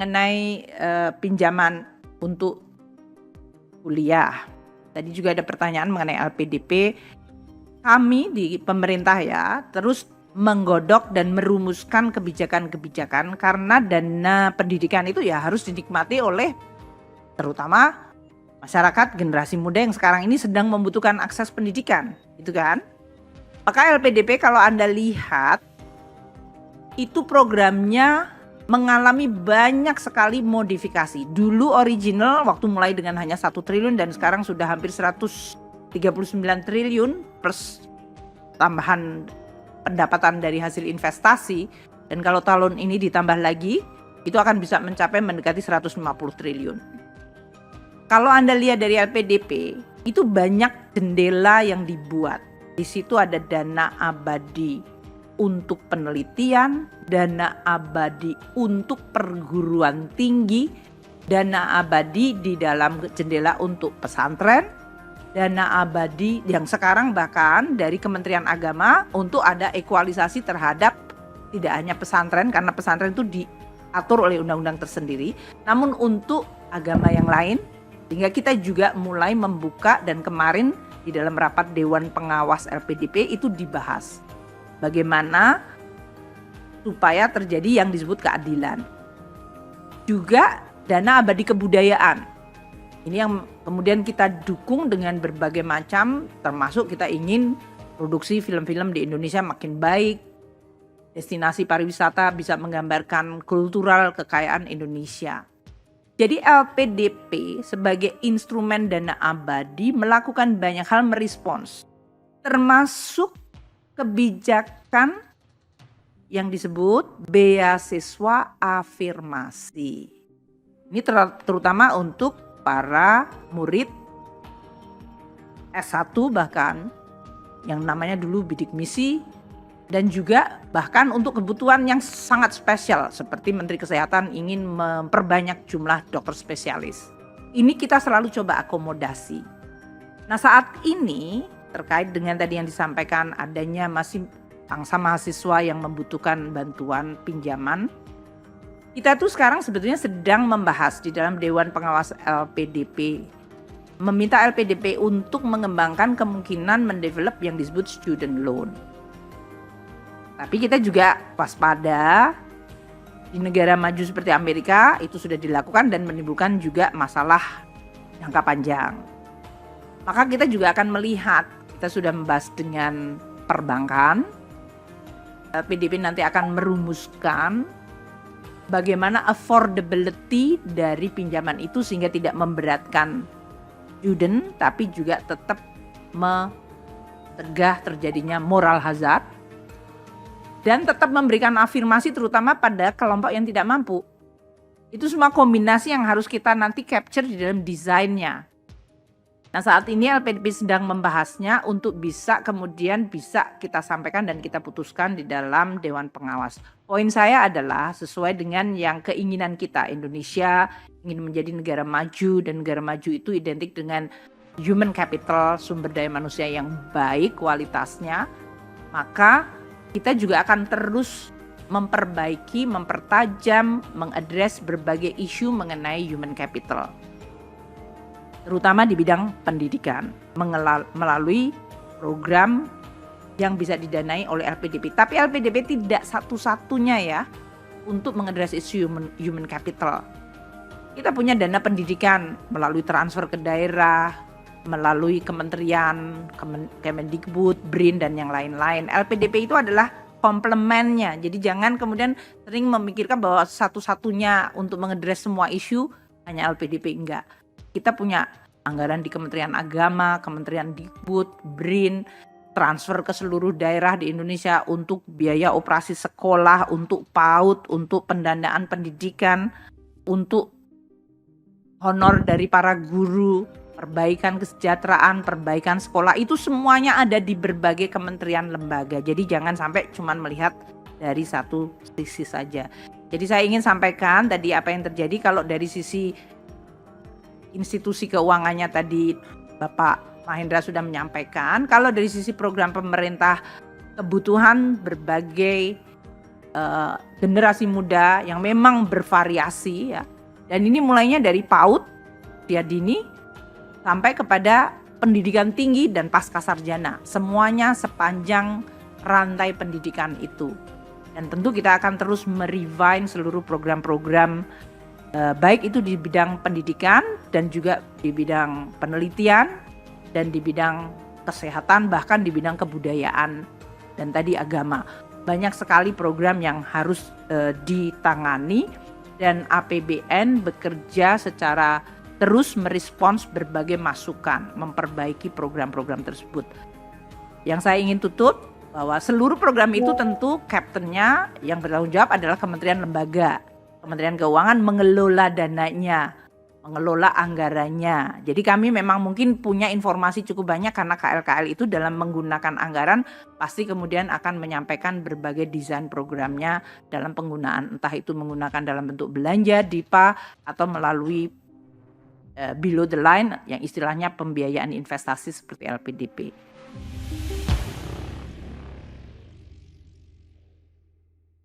mengenai, pinjaman untuk kuliah. Tadi juga ada pertanyaan mengenai LPDP. Kami di pemerintah ya, terus menggodok dan merumuskan kebijakan-kebijakan karena dana pendidikan itu ya harus dinikmati oleh terutama masyarakat generasi muda yang sekarang ini sedang membutuhkan akses pendidikan, gitu kan. Maka LPDP kalau Anda lihat, itu programnya mengalami banyak sekali modifikasi. Dulu original waktu mulai dengan hanya 1 triliun dan sekarang sudah hampir 139 triliun plus tambahan pendapatan dari hasil investasi. Dan kalau tahun ini ditambah lagi, itu akan bisa mencapai mendekati 150 triliun. Kalau Anda lihat dari LPDP, itu banyak jendela yang dibuat. Di situ ada dana abadi untuk penelitian, dana abadi untuk perguruan tinggi, dana abadi di dalam jendela untuk pesantren, dana abadi yang sekarang bahkan dari Kementerian Agama untuk ada ekualisasi terhadap tidak hanya pesantren, karena pesantren itu diatur oleh undang-undang tersendiri, namun untuk agama yang lain, sehingga kita juga mulai membuka dan kemarin di dalam rapat Dewan Pengawas LPDP itu dibahas. Bagaimana supaya terjadi yang disebut keadilan. Juga dana abadi kebudayaan. Ini yang kemudian kita dukung dengan berbagai macam, termasuk kita ingin produksi film-film di Indonesia makin baik. Destinasi pariwisata bisa menggambarkan kultural kekayaan Indonesia. Jadi LPDP sebagai instrumen dana abadi melakukan banyak hal merespons. Termasuk kebijakan yang disebut beasiswa afirmasi. Ini terutama untuk para murid S1 bahkan yang namanya dulu bidik misi, dan juga bahkan untuk kebutuhan yang sangat spesial seperti Menteri Kesehatan ingin memperbanyak jumlah dokter spesialis. Ini kita selalu coba akomodasi. Nah, saat ini terkait dengan tadi yang disampaikan adanya masih bangsa mahasiswa yang membutuhkan bantuan pinjaman. Kita tuh sekarang sebetulnya sedang membahas di dalam Dewan Pengawas LPDP. Meminta LPDP untuk mengembangkan kemungkinan mendevelop yang disebut student loan. Tapi kita juga waspada, di negara maju seperti Amerika itu sudah dilakukan dan menimbulkan juga masalah jangka panjang. Maka kita juga akan melihat, kita sudah membahas dengan perbankan, LPDP nanti akan merumuskan bagaimana affordability dari pinjaman itu sehingga tidak memberatkan student, tapi juga tetap mencegah terjadinya moral hazard, dan tetap memberikan afirmasi terutama pada kelompok yang tidak mampu. Itu semua kombinasi yang harus kita nanti capture di dalam desainnya. Nah, saat ini LPDP sedang membahasnya untuk kemudian bisa kita sampaikan dan kita putuskan di dalam Dewan Pengawas. Poin saya adalah sesuai dengan yang keinginan kita, Indonesia ingin menjadi negara maju, dan negara maju itu identik dengan human capital, sumber daya manusia yang baik kualitasnya. Maka kita juga akan terus memperbaiki, mempertajam, mengadres berbagai isu mengenai human capital. Terutama di bidang pendidikan, melalui program yang bisa didanai oleh LPDP. Tapi LPDP tidak satu-satunya ya untuk mengadres isu human capital. Kita punya dana pendidikan melalui transfer ke daerah, melalui kementerian, Kemendikbud, BRIN, dan yang lain-lain. LPDP itu adalah komplemennya. Jadi jangan kemudian sering memikirkan bahwa satu-satunya untuk mengadres semua isu hanya LPDP, enggak. Kita punya anggaran di Kementerian Agama, Kementerian Dikbud, BRIN, transfer ke seluruh daerah di Indonesia untuk biaya operasi sekolah, untuk PAUD, untuk pendanaan pendidikan, untuk honor dari para guru, perbaikan kesejahteraan, perbaikan sekolah, itu semuanya ada di berbagai kementerian lembaga. Jadi jangan sampai cuma melihat dari satu sisi saja. Jadi saya ingin sampaikan tadi apa yang terjadi kalau dari sisi institusi keuangannya tadi Bapak Mahendra sudah menyampaikan. Kalau dari sisi program pemerintah, kebutuhan berbagai generasi muda yang memang bervariasi ya. Dan ini mulainya dari PAUD, usia dini, sampai kepada pendidikan tinggi dan pasca sarjana. Semuanya sepanjang rantai pendidikan itu. Dan tentu kita akan terus merevine seluruh program-program baik itu di bidang pendidikan dan juga di bidang penelitian dan di bidang kesehatan, bahkan di bidang kebudayaan dan tadi agama. Banyak sekali program yang harus ditangani dan APBN bekerja secara terus merespons berbagai masukan, memperbaiki program-program tersebut. Yang saya ingin tutup bahwa seluruh program itu tentu kaptennya yang bertanggung jawab adalah kementerian lembaga. Kementerian Keuangan mengelola dananya, mengelola anggarannya. Jadi kami memang mungkin punya informasi cukup banyak karena KL-KL itu dalam menggunakan anggaran pasti kemudian akan menyampaikan berbagai desain programnya dalam penggunaan, entah itu menggunakan dalam bentuk belanja, DIPA, atau melalui below the line yang istilahnya pembiayaan investasi seperti LPDP.